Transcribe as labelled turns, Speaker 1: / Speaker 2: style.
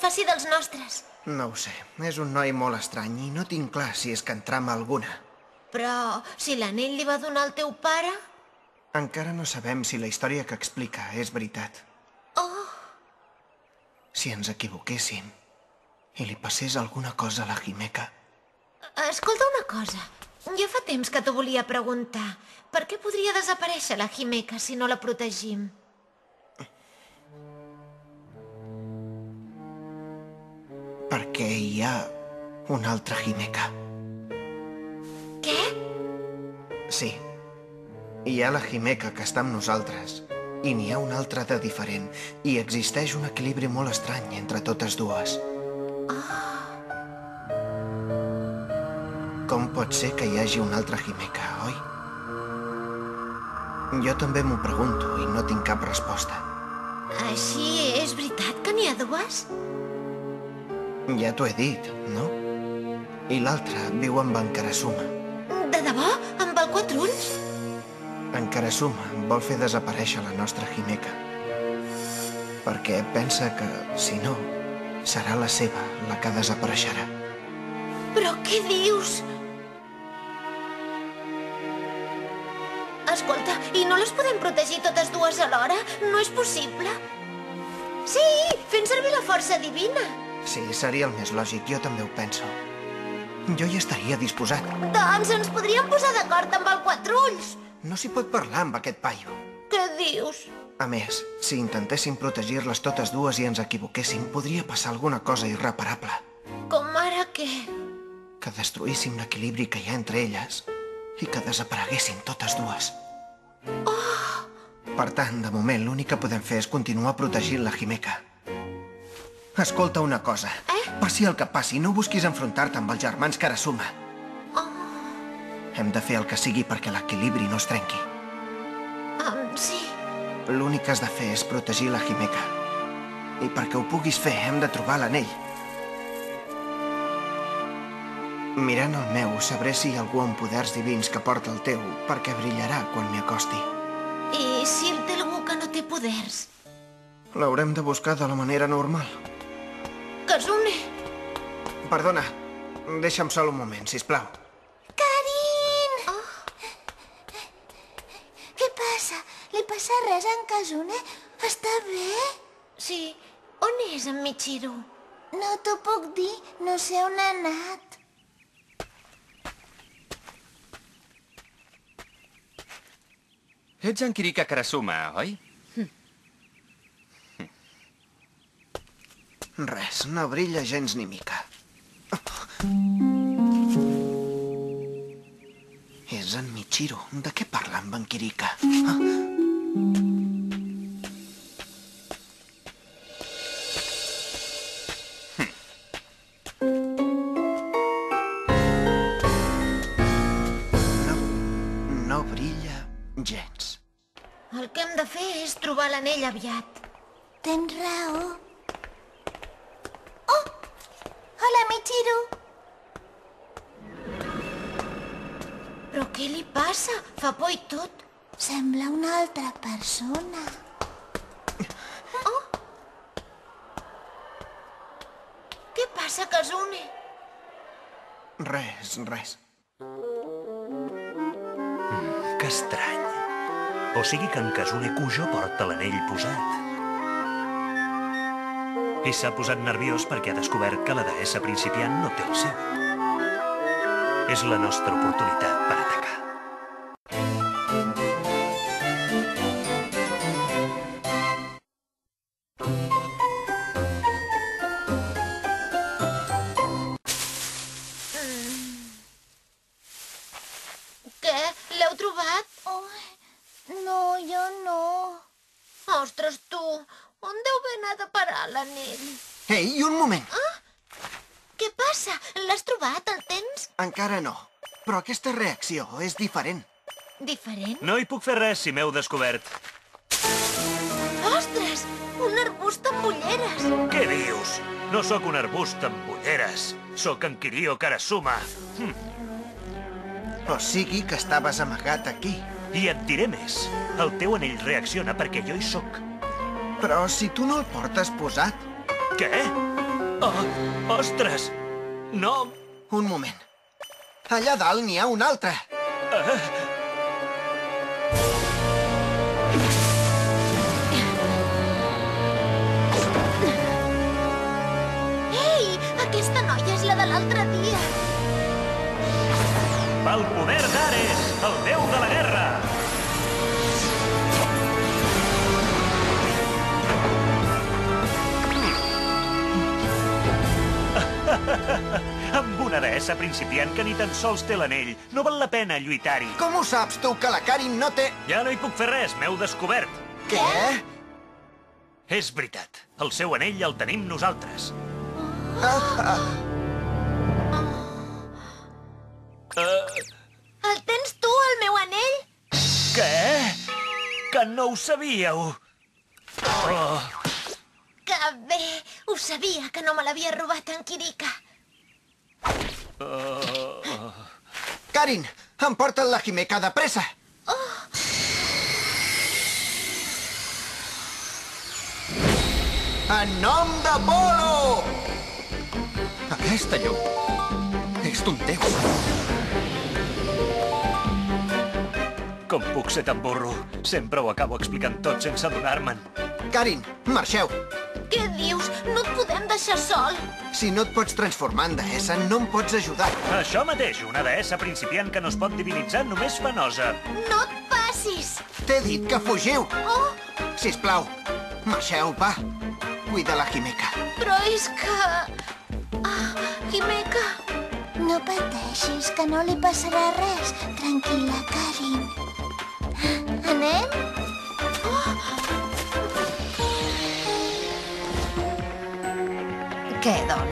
Speaker 1: Faci dels nostres.
Speaker 2: No ho sé, és un noi molt estrany i no tinc clar si és que en trama alguna.
Speaker 1: Però si l'anell li va donar al teu pare...
Speaker 2: Encara no sabem si la història que explica és veritat.
Speaker 1: Oh!
Speaker 2: Si ens equivoquéssim i li passés alguna cosa a la Himeka...
Speaker 1: Escolta una cosa. Ja fa temps que t'ho volia preguntar. Per què podria desaparèixer la Himeka si no la protegim?
Speaker 2: Perquè hi ha una altra Himeka.
Speaker 1: Què?
Speaker 2: Sí. Hi ha la Himeka que està amb nosaltres i n'hi ha una altra de diferent i existeix un equilibri molt estrany entre totes dues. Com pot ser que hi hagi una altra Himeka, oi? Jo també m'ho pregunto i no tinc cap resposta.
Speaker 1: Així és veritat que n'hi ha dues?
Speaker 2: Ja t'ho he dit, no? I l'altra viu amb en Karasuma.
Speaker 1: De debò? Amb el quatre ulls?
Speaker 2: En Karasuma vol fer desaparèixer la nostra Himeka. Perquè pensa que, si no, serà la seva la que desapareixerà.
Speaker 1: Però què dius? Escolta, i no les podem protegir totes dues alhora? No és possible? Sí, fent servir la força divina.
Speaker 2: Sí, seria el més lògic, jo també ho penso. Jo hi estaria disposat.
Speaker 1: Doncs ens podríem posar d'acord amb el quatre ulls.
Speaker 2: No s'hi pot parlar amb aquest paio.
Speaker 1: Què dius?
Speaker 2: A més, si intentéssim protegir-les totes dues i ens equivoquéssim, podria passar alguna cosa irreparable.
Speaker 1: Com ara què?
Speaker 2: Que destruíssim l'equilibri que hi ha entre elles i que desapareguessin totes dues. Per tant, de moment, l'únic que podem fer és continuar protegint la Himeka. Escolta una cosa. Passi el que passi, no busquis enfrontar-te amb els germans Karasuma. Hem de fer el que sigui perquè l'equilibri no es trenqui.
Speaker 1: Sí.
Speaker 2: L'únic que has de fer és protegir la Himeka. I perquè ho puguis fer, hem de trobar l'anell. Mirant el meu, sabré si hi ha algú amb poders divins que porta el teu, perquè brillarà quan m'hi acosti.
Speaker 1: I si el té algú que no té poders?
Speaker 2: L'haurem de buscar de la manera normal.
Speaker 1: Kazune!
Speaker 2: Perdona, deixa'm sol un moment, sisplau.
Speaker 3: Karin! Què passa? Li passa res a en Kazune? Està bé?
Speaker 1: Sí. On és en Michiru?
Speaker 3: No t'ho puc dir. No sé on ha anat.
Speaker 4: Ets en Kirika Karasuma, oi?
Speaker 2: Res, no brilla gens ni mica. És en Michiru. De què parla amb en Kirika? No brilla gens.
Speaker 1: El que hem de fer és trobar l'anell aviat.
Speaker 3: Tens raó. Oh! Hola, Michiru.
Speaker 1: Però què li passa? Fa por i tot.
Speaker 3: Sembla una altra persona.
Speaker 1: Què passa, Kazune?
Speaker 2: Res.
Speaker 5: Que estrany. O sigui que en Kazune Kujo porta l'anell posat. I s'ha posat nerviós perquè ha descobert que la deessa principiant no té el seu. És la nostra oportunitat per atacar.
Speaker 1: Què? L'heu trobat?
Speaker 3: No, jo no.
Speaker 1: Ostres, tu, on deu haver anat a parar l'anell?
Speaker 2: Ei, un moment!
Speaker 1: Què passa? L'has trobat? El tens?
Speaker 2: Encara no. Però aquesta reacció és diferent.
Speaker 1: Diferent?
Speaker 5: No hi puc fer res si m'heu descobert.
Speaker 1: Ostres! Un arbust amb ulleres!
Speaker 5: Què dius? No sóc un arbust amb ulleres. Sóc en Kiryu Karasuma.
Speaker 2: O sigui que estaves amagat aquí.
Speaker 5: I et diré més. El teu anell reacciona perquè jo hi sóc.
Speaker 2: Però si tu no el portes posat...
Speaker 5: Què? Oh, ostres! No!
Speaker 2: Un moment. Allà dalt n'hi ha un altre.
Speaker 1: Ei, aquesta noia és la de l'altre dia.
Speaker 5: Pel poder d'Ares, el déu de la guerra! Amb una deessa principiant que ni tan sols té l'anell. No val la pena lluitar-hi.
Speaker 2: Com ho saps, tu, que la Karin no té...
Speaker 5: Ja no hi puc fer res, m'heu descobert.
Speaker 2: Què?
Speaker 5: És veritat. El seu anell el tenim nosaltres.
Speaker 1: El tens tu, el meu anell?
Speaker 5: Què? Que no ho sabíeu? Oh.
Speaker 1: Que bé, ho sabia, que no me l'havia robat en Kirika.
Speaker 2: Karin, emporta't la Himeka de pressa. En nom de Polo!
Speaker 4: Aquesta llum és d'un déu.
Speaker 5: Com puc ser tan burro? Sempre ho acabo explicant tot sense adonar-me'n.
Speaker 2: Karin, marxeu.
Speaker 1: Què dius? No et podem deixar sol.
Speaker 2: Si no et pots transformar en deessa, no em pots ajudar.
Speaker 5: Això mateix, una deessa principiant que no es pot divinitzar només fa nosa.
Speaker 1: No et passis.
Speaker 2: T'he dit que fugiu.
Speaker 1: Oh,
Speaker 2: Sisplau, marxeu, va. Cuida la Himeka.
Speaker 1: però és que... Himeka...
Speaker 3: No pateixis, que no li passarà res. Tranquil·la, Karin. Anem?
Speaker 1: Què, doncs?